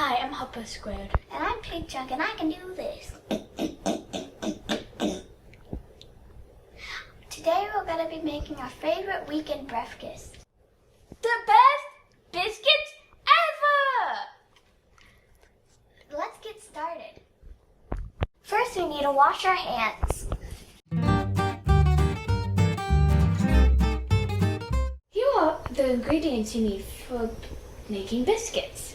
Hi, I'm Harper². And I'm Pigchunk, and I can do this. Today we're going to be making our favorite weekend breakfast. The best biscuits ever! Let's get started. First, we need to wash our hands. Here are the ingredients you need for making biscuits.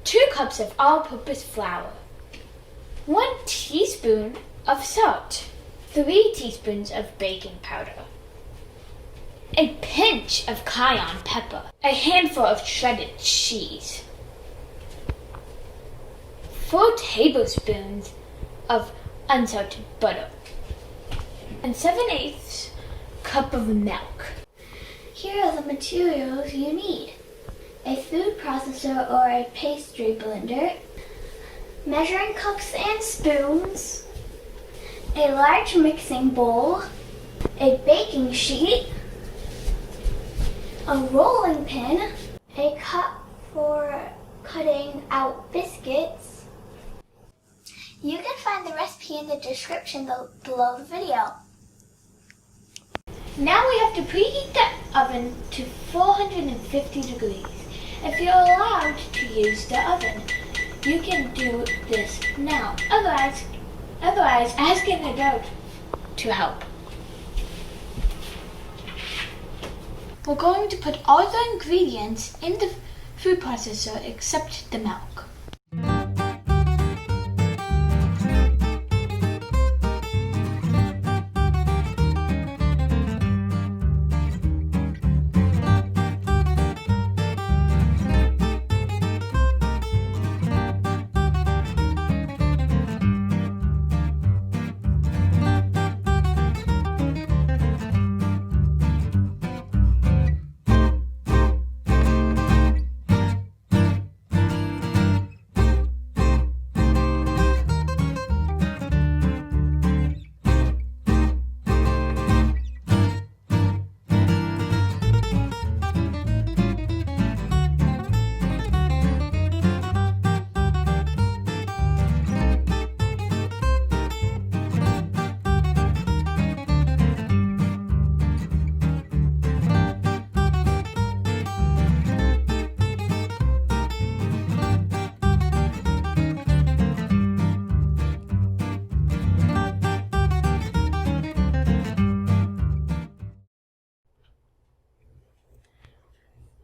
2 cups of all-purpose flour, 1 teaspoon of salt, 3 teaspoons of baking powder, a pinch of cayenne pepper, a handful of shredded cheese, 4 tablespoons of unsalted butter, and 7/8 cup of milk. Here are the materials you need. A food processor or a pastry blender, measuring cups and spoons, a large mixing bowl, a baking sheet, a rolling pin, a cup for cutting out biscuits. You can find the recipe in the description below the video. Now we have to preheat the oven to 450 degrees. If you're allowed to use the oven, you can do this now. Otherwise, ask an adult to help. We're going to put all the ingredients in the food processor except the milk.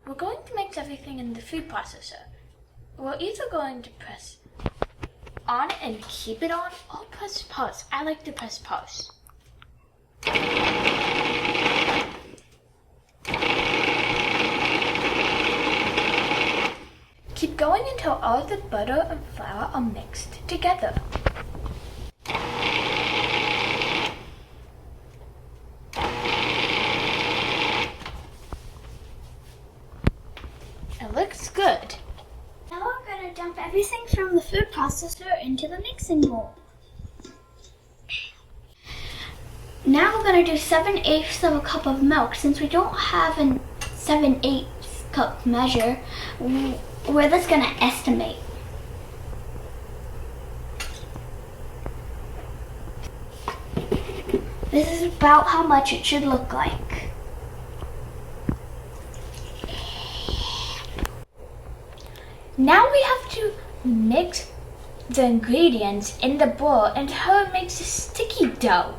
We're going to mix everything in the food processor. We're either going to press on and keep it on, or press pause. I like to press pause. Keep going until all the butter and flour are mixed together. It looks good. Now we're going to dump everything from the food processor into the mixing bowl. Now we're going to do 7/8 of a cup of milk. Since we don't have a 7/8 cup measure, we're just going to estimate. This is about how much it should look like. Now we have to mix the ingredients in the bowl until it makes a sticky dough.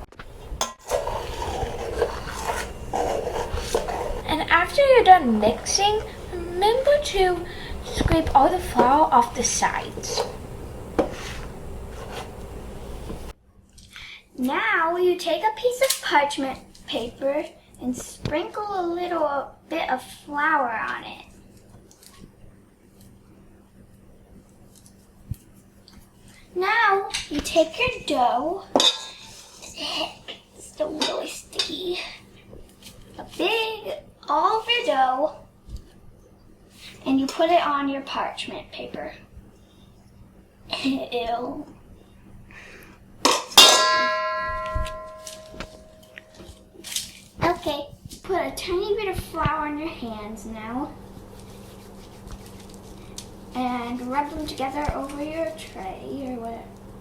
And after you're done mixing, remember to scrape all the flour off the sides. Now you take a piece of parchment paper and sprinkle a little bit of flour on it. Now you take your dough, it's still really sticky, all of your dough, and you put it on your parchment paper. Ew. Okay, put a tiny bit of flour on your hands now. and rub them together over your tray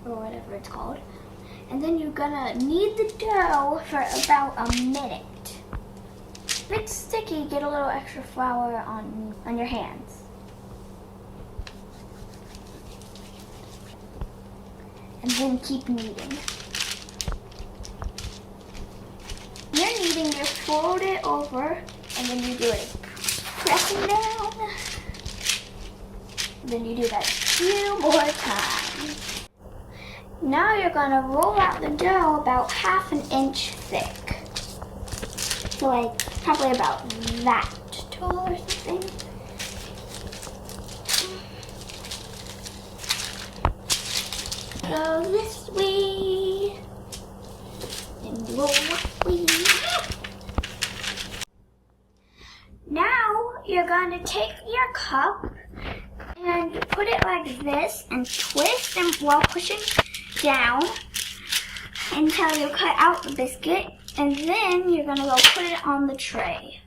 or whatever it's called. And then you're gonna knead the dough for about a minute. If it's sticky, get a little extra flour on your hands. And then keep kneading. You're kneading, you fold it over, and then you do it pressing down. Then you do that a few more times. Now you're gonna roll out the dough about ½ an inch thick. So like probably about that tall or something. Go this way. And roll that way. Now you're gonna take your cup and put it like this and twist and while pushing down until you cut out the biscuit, and then you're gonna go put it on the tray.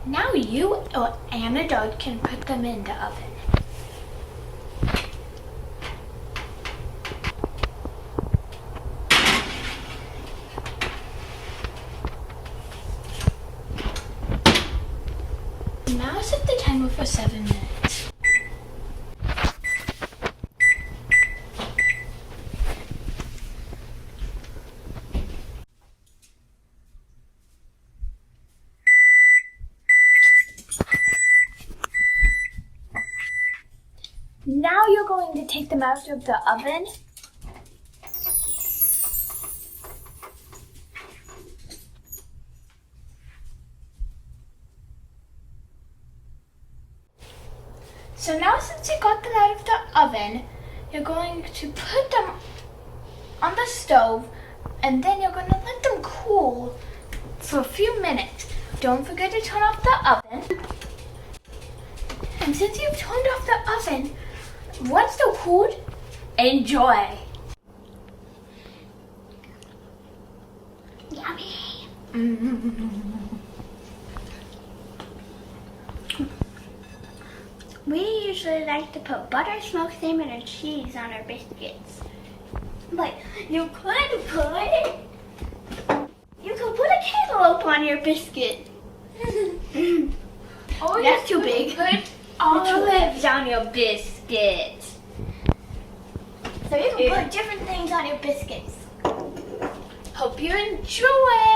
Now you and a dog can put them in the oven. Now set the timer for 7 minutes. Now you're going to take them out of the oven. So now since you got them out of the oven, you're going to put them on the stove and then you're going to let them cool for a few minutes. Don't forget to turn off the oven. And since you've turned off the oven, once they're cooled, enjoy. Yummy. We usually like to put butter, smoked salmon, and cheese on our biscuits. But you could put a cantaloupe on your biscuit. Or That's too big. Put olives on your biscuit. So you can put different things on your biscuits. Hope you enjoy.